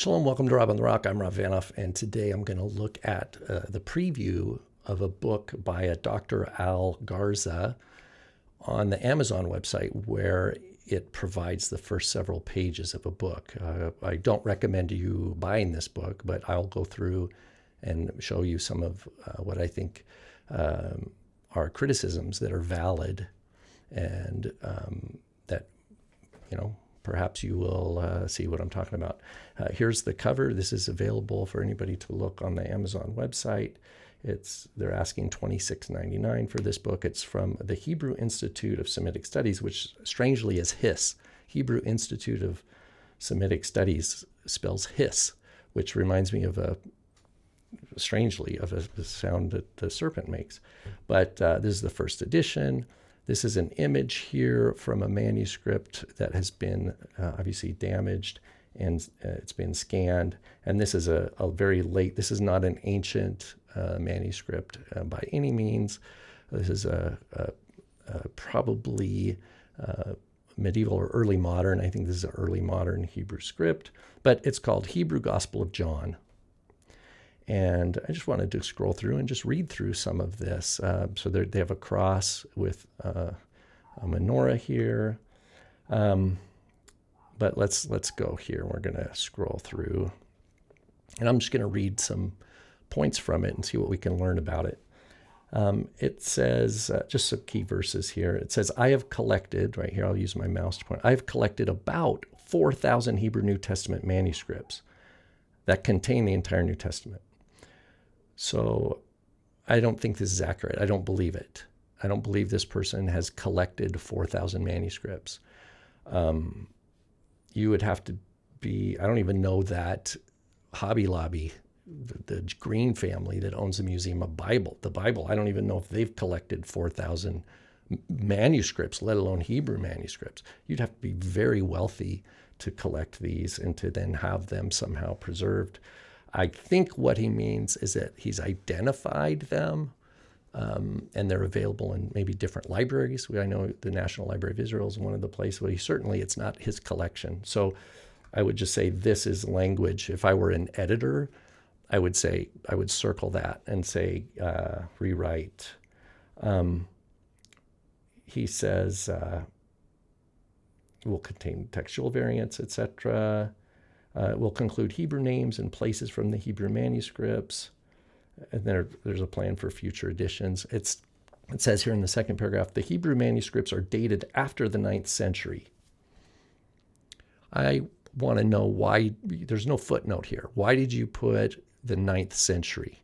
Shalom, welcome to Rob on the Rock. I'm Rob Vanoff, and today I'm going to look at the preview of a book by a Dr. Al Garza on the Amazon website, where it provides the first several pages of a book. I don't recommend you buying this book, but I'll go through and show you some of what I think are criticisms that are valid and that, perhaps you will see what I'm talking about. Here's the cover. This is available for anybody to look on the Amazon website. They're asking $26.99 for this book. It's from the Hebrew Institute of Semitic Studies, which strangely is HIS. Hebrew Institute of Semitic Studies spells HIS, which reminds me of a sound that the serpent makes. But this is the first edition. This is an image here from a manuscript that has been obviously damaged, and it's been scanned. And this is a very late, this is not an ancient manuscript by any means. This is probably medieval or early modern. I think this is an early modern Hebrew script, but it's called Hebrew Gospel of John. And I just wanted to scroll through and just read through some of this. So they have a cross with a menorah here. But let's go here. We're going to scroll through. And I'm just going to read some points from it and see what we can learn about it. It says, just some key verses here. It says, I have collected, right here, I'll use my mouse to point. I have collected about 4,000 Hebrew New Testament manuscripts that contain the entire New Testament. So I don't think this is accurate. I don't believe it. I don't believe this person has collected 4,000 manuscripts. You would have to be, I don't even know that Hobby Lobby, the Green family that owns the Museum of the Bible, I don't even know if they've collected 4,000 manuscripts, let alone Hebrew manuscripts. You'd have to be very wealthy to collect these and to then have them somehow preserved. I think what he means is that he's identified them, and they're available in maybe different libraries. I know the National Library of Israel is one of the places, but it's not his collection. So I would just say this is language. If I were an editor, I would circle that and say rewrite. He says will contain textual variants, etc. Will conclude Hebrew names and places from the Hebrew manuscripts. And there's a plan for future editions. It says here in the second paragraph, the Hebrew manuscripts are dated after the 9th century. I want to know why, there's no footnote here. Why did you put the 9th century?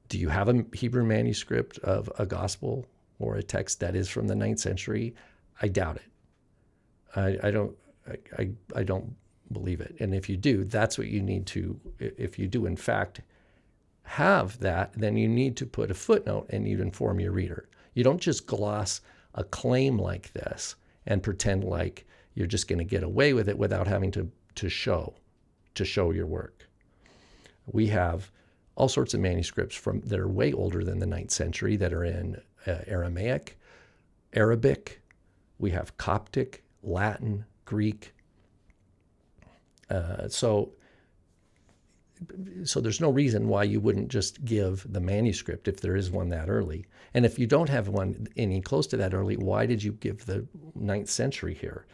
Do you have a Hebrew manuscript of a gospel or a text that is from the 9th century? I doubt it. I don't believe it. And if you do, that's what you need to, if you do in fact have that, then you need to put a footnote and you inform your reader. You don't just gloss a claim like this and pretend like you're just going to get away with it without having to show your work. We have all sorts of manuscripts that are way older than the 9th century that are in Aramaic, Arabic. We have Coptic, Latin, Greek. So there's no reason why you wouldn't just give the manuscript if there is one that early. And if you don't have one any close to that early, why did you give the 9th century here?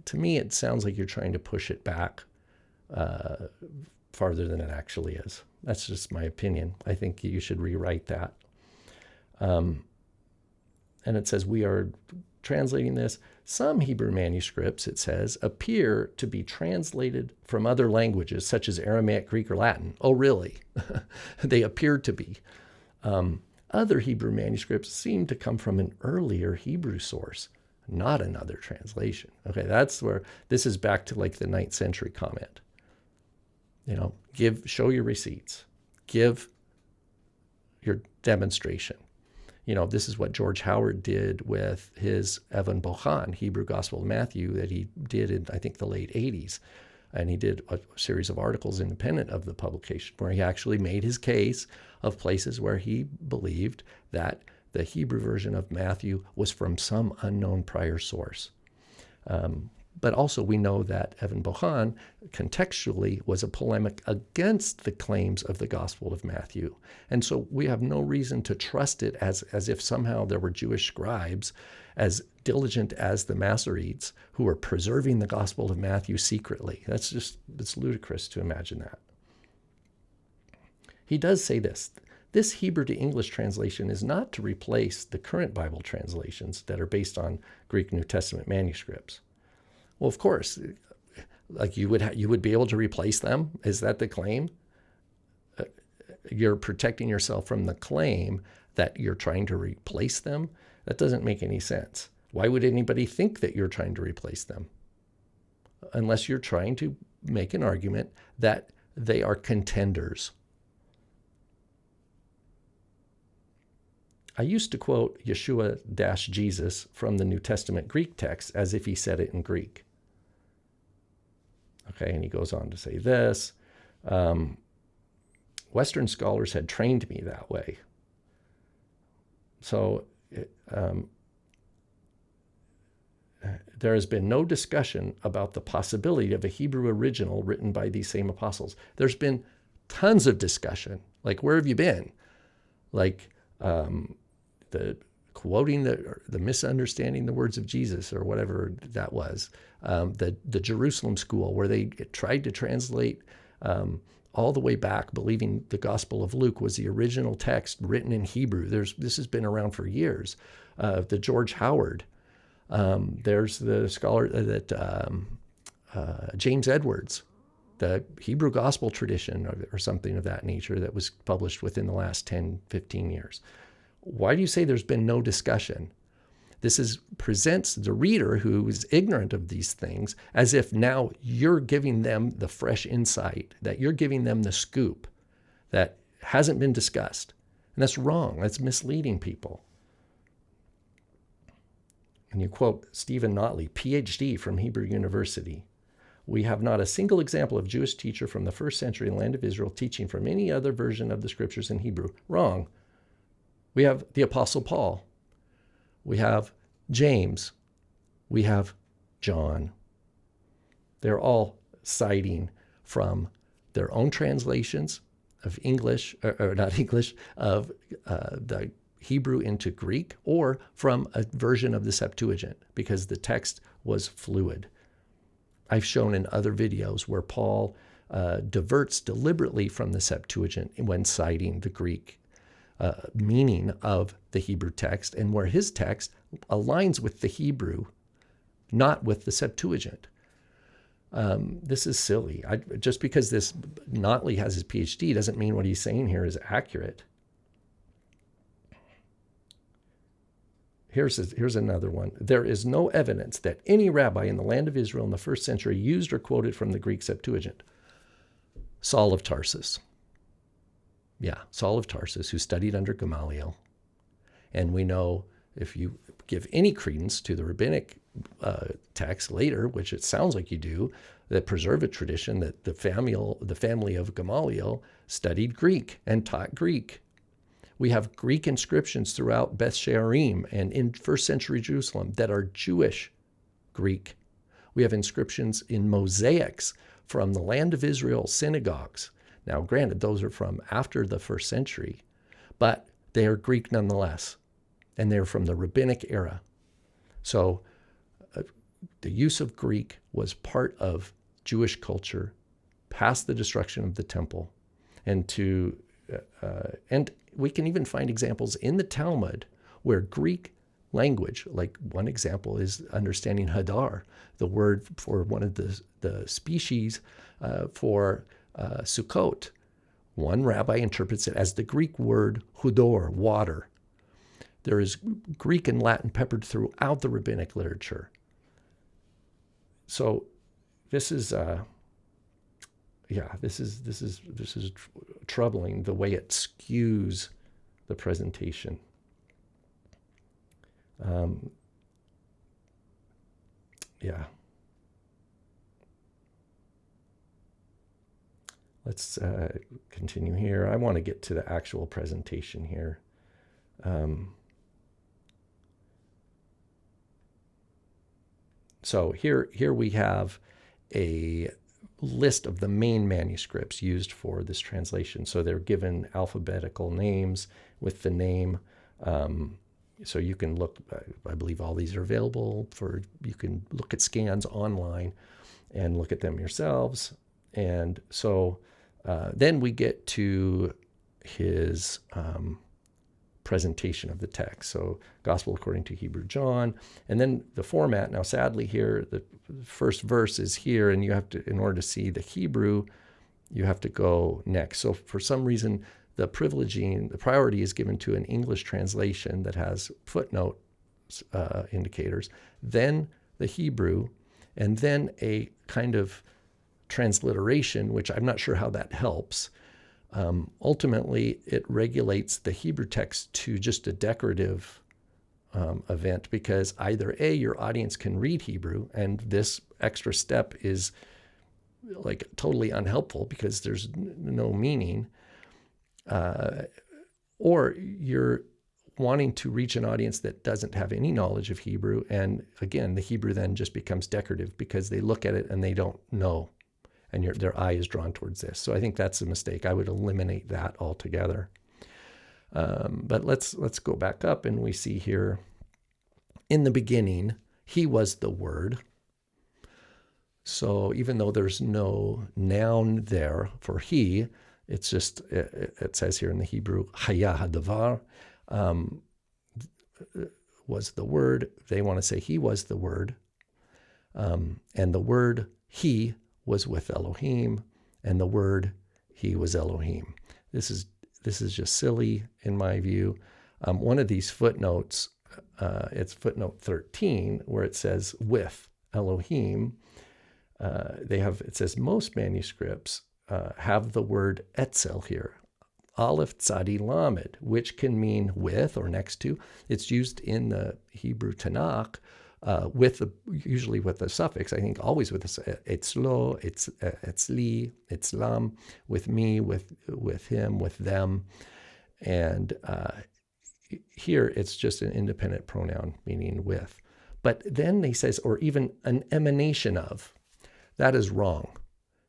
To me, it sounds like you're trying to push it back farther than it actually is. That's just my opinion. I think you should rewrite that. And it says, we are translating this. Some Hebrew manuscripts, it says, appear to be translated from other languages, such as Aramaic, Greek, or Latin. Oh, really? They appear to be. Other Hebrew manuscripts seem to come from an earlier Hebrew source, not another translation. Okay, that's where this is back to like the 9th century comment. Show your receipts, give your demonstration. This is what George Howard did with his Evan Bohan, Hebrew Gospel of Matthew, that he did in, I think, the late 80s. And he did a series of articles independent of the publication where he actually made his case of places where he believed that the Hebrew version of Matthew was from some unknown prior source. But also we know that Evan Bohan contextually was a polemic against the claims of the Gospel of Matthew. And so we have no reason to trust it as if somehow there were Jewish scribes as diligent as the Masoretes who were preserving the Gospel of Matthew secretly. It's ludicrous to imagine that. He does say this Hebrew to English translation is not to replace the current Bible translations that are based on Greek New Testament manuscripts. Well, of course, like you would be able to replace them. Is that the claim? You're protecting yourself from the claim that you're trying to replace them. That doesn't make any sense. Why would anybody think that you're trying to replace them? Unless you're trying to make an argument that they are contenders. I used to quote Yeshua-Jesus from the New Testament Greek text as if he said it in Greek. Okay, and he goes on to say this. Western scholars had trained me that way. So there has been no discussion about the possibility of a Hebrew original written by these same apostles. There's been tons of discussion. Like, where have you been? Like, the quoting the misunderstanding the words of Jesus or whatever that was, the Jerusalem school where they tried to translate all the way back, believing the Gospel of Luke was the original text written in Hebrew. This has been around for years. The George Howard, there's the scholar James Edwards, the Hebrew Gospel tradition or something of that nature that was published within the last 10, 15 years. Why do you say there's been no discussion? This presents the reader who is ignorant of these things as if now you're giving them the fresh insight, that you're giving them the scoop that hasn't been discussed. And that's wrong. That's misleading people. And you quote Stephen Notley, PhD from Hebrew University. We have not a single example of Jewish teacher from the first century in the land of Israel teaching from any other version of the scriptures in Hebrew. Wrong. We have the Apostle Paul. We have James. We have John. They're all citing from their own translations of English, or not English, of the Hebrew into Greek, or from a version of the Septuagint, because the text was fluid. I've shown in other videos where Paul diverts deliberately from the Septuagint when citing the Greek meaning of the Hebrew text, and where his text aligns with the Hebrew, not with the Septuagint. This is silly. Just because this Notley has his PhD doesn't mean what he's saying here is accurate. Here's another one. There is no evidence that any rabbi in the land of Israel in the first century used or quoted from the Greek Septuagint. Saul of Tarsus. Yeah, Saul of Tarsus, who studied under Gamaliel. And we know if you give any credence to the rabbinic text later, which it sounds like you do, that preserve a tradition that the family of Gamaliel studied Greek and taught Greek. We have Greek inscriptions throughout Beth Shearim and in first century Jerusalem that are Jewish Greek. We have inscriptions in mosaics from the land of Israel synagogues. Now, granted, those are from after the first century, but they are Greek nonetheless, and they're from the rabbinic era. So the use of Greek was part of Jewish culture past the destruction of the temple. And we can even find examples in the Talmud where Greek language, like one example is understanding hadar, the word for one of the species for Sukkot. One rabbi interprets it as the Greek word hudor, water. There is Greek and Latin peppered throughout the rabbinic literature. So this is troubling, the way it skews the presentation. Let's continue here. I want to get to the actual presentation here. So here we have a list of the main manuscripts used for this translation. So they're given alphabetical names with the name. So you can look, I believe all these are available you can look at scans online and look at them yourselves. And so then we get to his presentation of the text. So Gospel according to Hebrew John, and then the format. Now, sadly, here the first verse is here, and you have to, in order to see the Hebrew, you have to go next. So for some reason, the priority is given to an English translation that has footnote indicators, then the Hebrew, and then a kind of transliteration, which I'm not sure how that helps. Ultimately, it regulates the Hebrew text to just a decorative event, because either A, your audience can read Hebrew, and this extra step is like totally unhelpful because there's no meaning, or you're wanting to reach an audience that doesn't have any knowledge of Hebrew, and again, the Hebrew then just becomes decorative because they look at it and they don't know, and their eye is drawn towards this. So I think that's a mistake. I would eliminate that altogether. But let's go back up, and we see here, in the beginning, he was the Word. So even though there's no noun there for he, it's just, it says here in the Hebrew, Haya Hadavar, was the Word. They want to say he was the Word. And the word he was with Elohim, and the word he was Elohim. This is just silly in my view. One of these footnotes, it's footnote 13, where it says with Elohim. It says most manuscripts have the word etzel here, Aleph Tzadi Lamed, which can mean with or next to. It's used in the Hebrew Tanakh usually with the suffix, I think always with etzlo, etzli, etzlam, with me, with him, with them. And here it's just an independent pronoun meaning with. But then he says, or even an emanation of. That is wrong.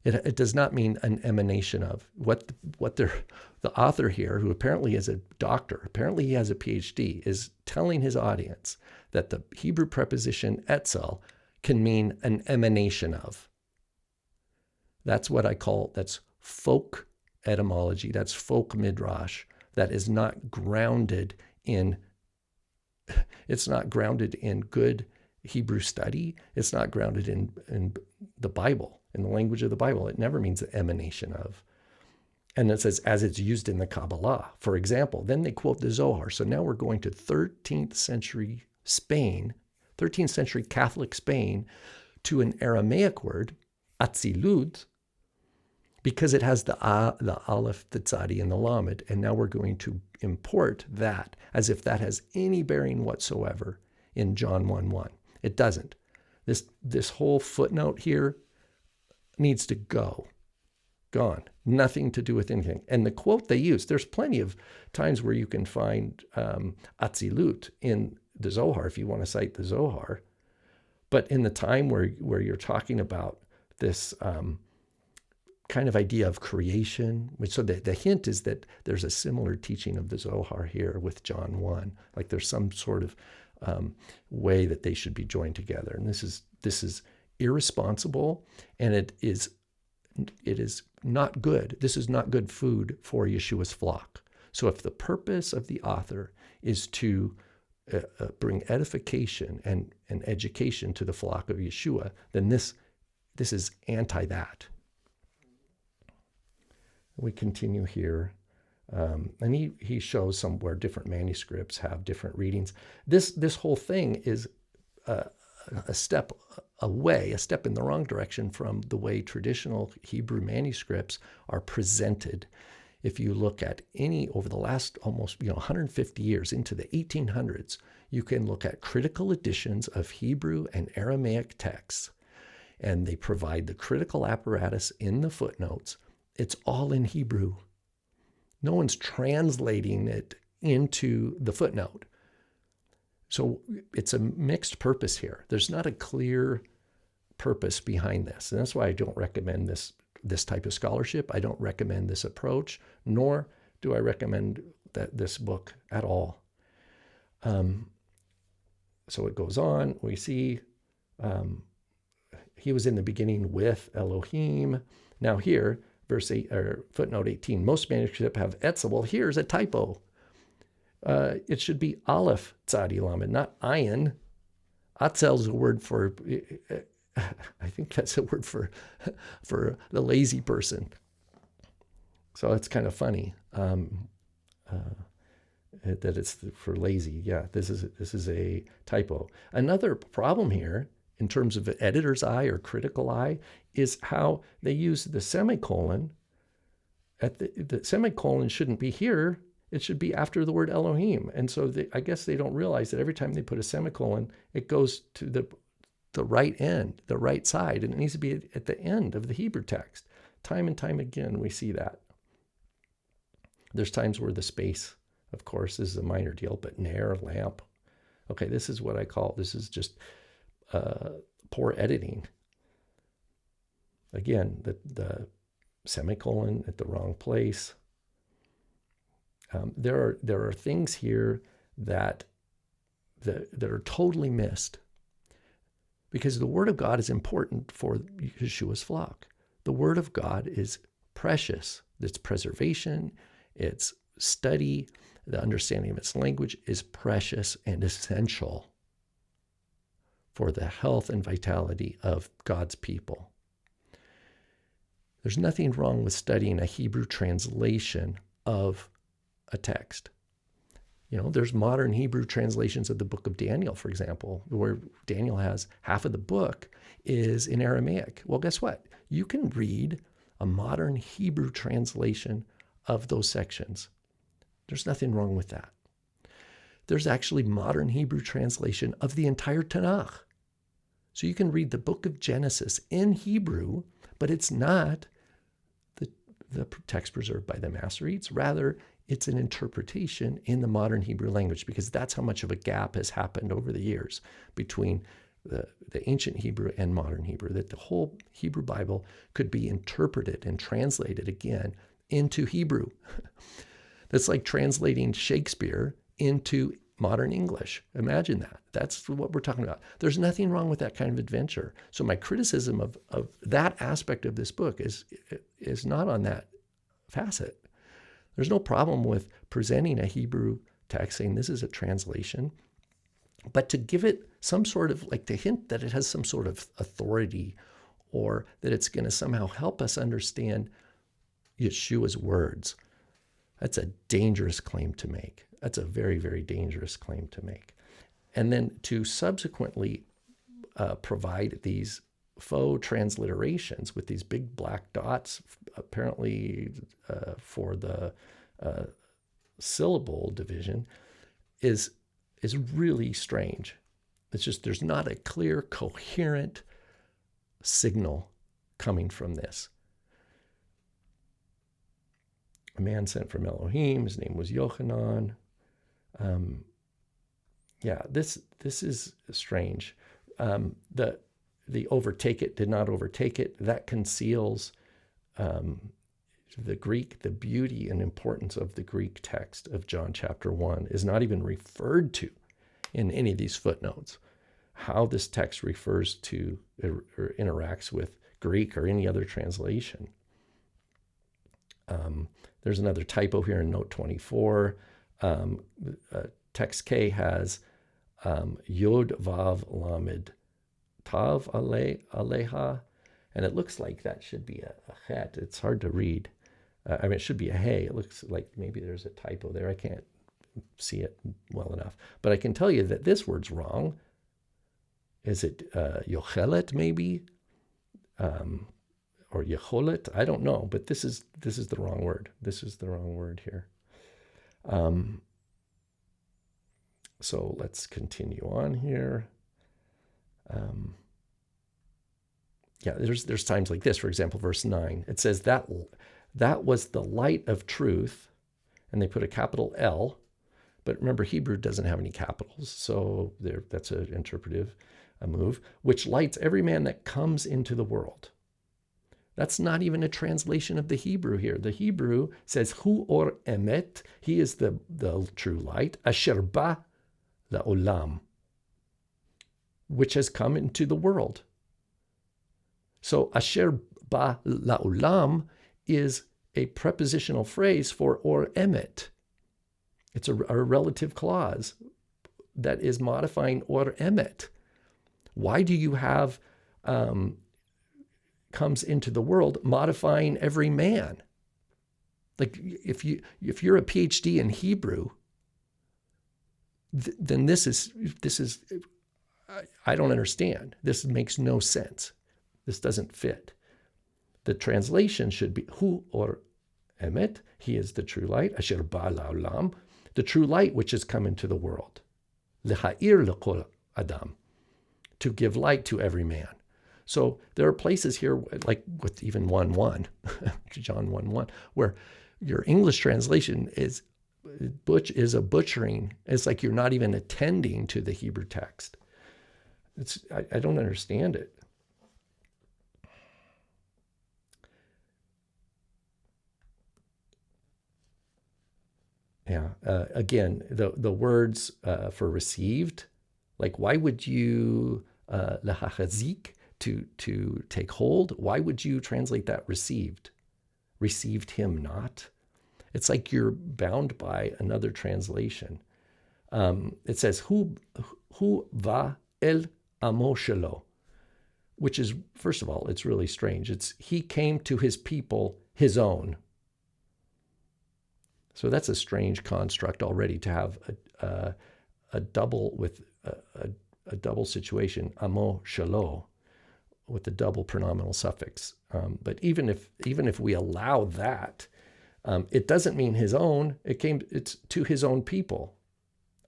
It does not mean an emanation of. The author here, who apparently is a doctor, apparently he has a PhD, is telling his audience that the Hebrew preposition etzel can mean an emanation of. That's what that's folk etymology, that's folk midrash, that is not grounded in, it's not grounded in good Hebrew study. It's not grounded in the Bible, in the language of the Bible. It never means the emanation of. And it says, as it's used in the Kabbalah, for example. Then they quote the Zohar. So now we're going to 13th century Spain, 13th century Catholic Spain, to an Aramaic word, atzilut, because it has the aleph, the tzadi, and the lamed. And now we're going to import that as if that has any bearing whatsoever in John 1:1. It doesn't. This whole footnote here needs to go. Gone. Nothing to do with anything. And the quote they use, there's plenty of times where you can find atzilut in the Zohar if you want to cite the Zohar. But in the time where you're talking about this kind of idea of creation, so the hint is that there's a similar teaching of the Zohar here with John 1. Like there's some sort of way that they should be joined together. And this is irresponsible, and it is not good. This is not good food for Yeshua's flock. So if the purpose of the author is to bring edification and education to the flock of Yeshua, then this is anti that. We continue here. And he shows where different manuscripts have different readings. This whole thing is a step away, a step in the wrong direction from the way traditional Hebrew manuscripts are presented. If you look at over the last almost 150 years into the 1800s, you can look at critical editions of Hebrew and Aramaic texts, and they provide the critical apparatus in the footnotes. It's all in Hebrew. No one's translating it into the footnote. So it's a mixed purpose here. There's not a clear purpose behind this. And that's why I don't recommend this type of scholarship. I don't recommend this approach, nor do I recommend this book at all. So it goes on. We see he was in the beginning with Elohim. Now here, verse 8 or footnote 18, most manuscripts have Etzel. Well, here's a typo. It should be Aleph Tzadi Lamed, not Ayin. Atzel is a word for, I think that's a word for the lazy person. So it's kind of funny that it's for lazy. Yeah, this is a typo. Another problem here, in terms of editor's eye or critical eye, is how they use the semicolon. The semicolon shouldn't be here. It should be after the word Elohim. And so I guess they don't realize that every time they put a semicolon, it goes to the right end, the right side, and it needs to be at the end of the Hebrew text. Time and time again, we see that. There's times where the space, of course, is a minor deal, but ner, lamp. Okay, this is what I call, this is just poor editing. Again, the semicolon at the wrong place. There are things here that are totally missed, because the Word of God is important for Yeshua's flock. The Word of God is precious. Its preservation, its study, the understanding of its language is precious and essential for the health and vitality of God's people. There's nothing wrong with studying a Hebrew translation of a text. You know, there's modern Hebrew translations of the book of Daniel, for example, where Daniel has half of the book is in Aramaic. Well, guess what? You can read a modern Hebrew translation of those sections. There's nothing wrong with that. There's actually modern Hebrew translation of the entire Tanakh. So you can read the book of Genesis in Hebrew, but it's not the text preserved by the Masoretes. Rather, it's an interpretation in the modern Hebrew language, because that's how much of a gap has happened over the years between the ancient Hebrew and modern Hebrew, that the whole Hebrew Bible could be interpreted and translated again into Hebrew. That's like translating Shakespeare into modern English. Imagine that. That's what we're talking about. There's nothing wrong with that kind of adventure. So my criticism of that aspect of this book is not on that facet. There's no problem with presenting a Hebrew text, saying this is a translation, but to give it some sort of, like, to hint that it has some sort of authority, or that it's going to somehow help us understand Yeshua's words, that's a dangerous claim to make. That's a very, very dangerous claim to make. And then to subsequently provide these faux transliterations with these big black dots, apparently for the syllable division, is really strange. It's just, there's not a clear, coherent signal coming from this. A man sent from Elohim, his name was Yochanan. This is strange. The overtake it, did not overtake it, that conceals the Greek, the beauty and importance of the Greek text of John chapter 1 is not even referred to in any of these footnotes. How this text refers to or interacts with Greek or any other translation. There's another typo here in note 24. Text K has Yod Vav Lamed Tav Aleha, and it looks like that should be a het. It's hard to read. It should be a hey. It looks like maybe there's a typo there. I can't see it well enough. But I can tell you that this word's wrong. Is it Yochelet maybe? Or Yecholet? I don't know, but this is the wrong word. This is the wrong word here. So let's continue on here. There's times like this. For example, verse 9. It says that was the light of truth, and they put a capital L, But remember, Hebrew doesn't have any capitals, so that's an interpretive move, which lights every man that comes into the world. That's not even a translation of the Hebrew here. The Hebrew says, Hu or emet, he is the true light, asher ba la'olam, which has come into the world. So asher ba la'olam is a prepositional phrase for or emet. It's a relative clause that is modifying or emet. Why do you have comes into the world modifying every man? Like if you're a PhD in Hebrew, then this is I don't understand. This makes no sense. This doesn't fit. The translation should be Hu or emet, he is the true light, asher ba la'olam, the true light which has come into the world. L'ha'ir l'kol adam, to give light to every man. So there are places here, like with even 1:1, John 1:1, where your English translation is a butchering. It's like you're not even attending to the Hebrew text. I don't understand it. Yeah. Again, the words for received, like why would you lahachazik, to take hold? Why would you translate that received? Received him not? It's like you're bound by another translation. It says hu va el amo shelo, which is, first of all, it's really strange. It's he came to his people, his own. So that's a strange construct already, to have a double with a double situation, amo shelo, with the double pronominal suffix. But even if we allow that, it doesn't mean his own. It's to his own people.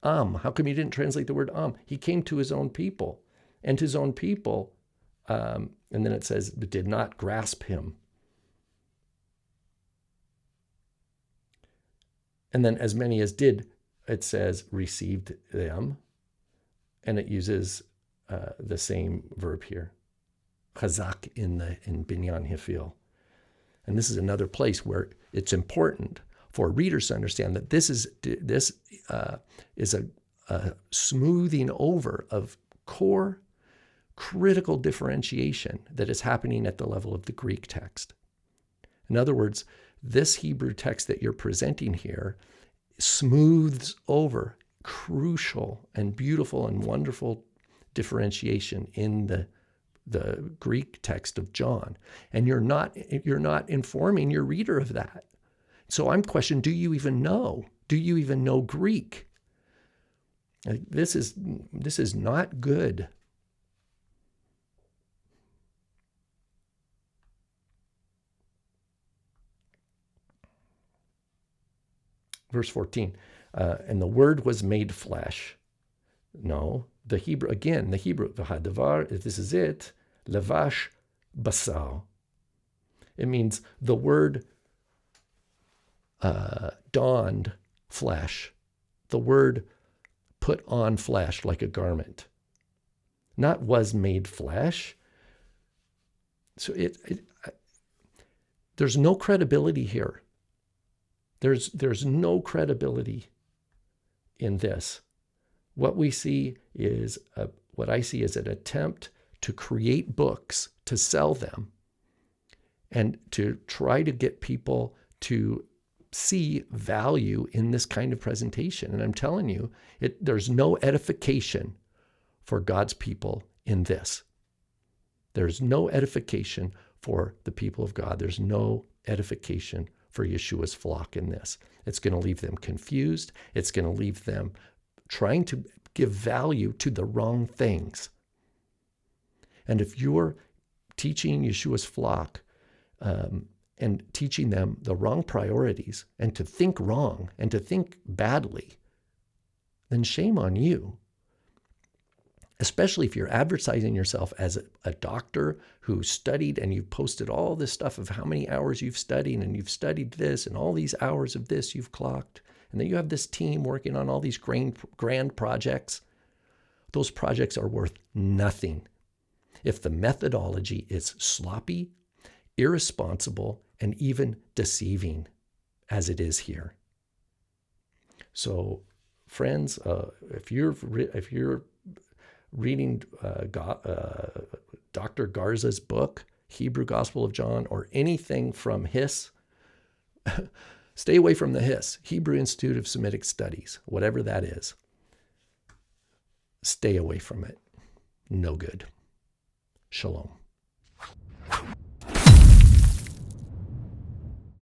How come you didn't translate the word He came to his own people, and his own people, and then it says, did not grasp him. And then as many as did, it says, received them. And it uses the same verb here, chazak in binyan hifil. And this is another place where it's important for readers to understand that this is a smoothing over of core critical differentiation that is happening at the level of the Greek text. In other words, this Hebrew text that you're presenting here smooths over crucial and beautiful and wonderful differentiation in the Greek text of John. And you're not informing your reader of that. So I'm questioning, do you even know? Do you even know Greek? This is not good. Verse 14, and the word was made flesh. No, the Hebrew, v'hadavar, if this is it, levash basar. It means the word donned flesh. The word put on flesh like a garment. Not was made flesh. So there's no credibility here. There's no credibility in this. What we see is what I see is an attempt to create books, to sell them, and to try to get people to see value in this kind of presentation. And I'm telling you, there's no edification for God's people in this. There's no edification for the people of God. There's no edification for Yeshua's flock in this. It's going to leave them confused. It's going to leave them trying to give value to the wrong things. And if you're teaching Yeshua's flock and teaching them the wrong priorities and to think wrong and to think badly, then shame on you. Especially if you're advertising yourself as a doctor who studied, and you've posted all this stuff of how many hours you've studied, and you've studied this and all these hours of this you've clocked. and then you have this team working on all these grand projects, those projects are worth nothing if the methodology is sloppy, irresponsible, and even deceiving, as it is here. So, friends, if you're reading Dr. Garza's book, Hebrew Gospel of John, or anything from HIS, stay away from the HIS, Hebrew Institute of Semitic Studies, whatever that is. Stay away from it. No good. Shalom.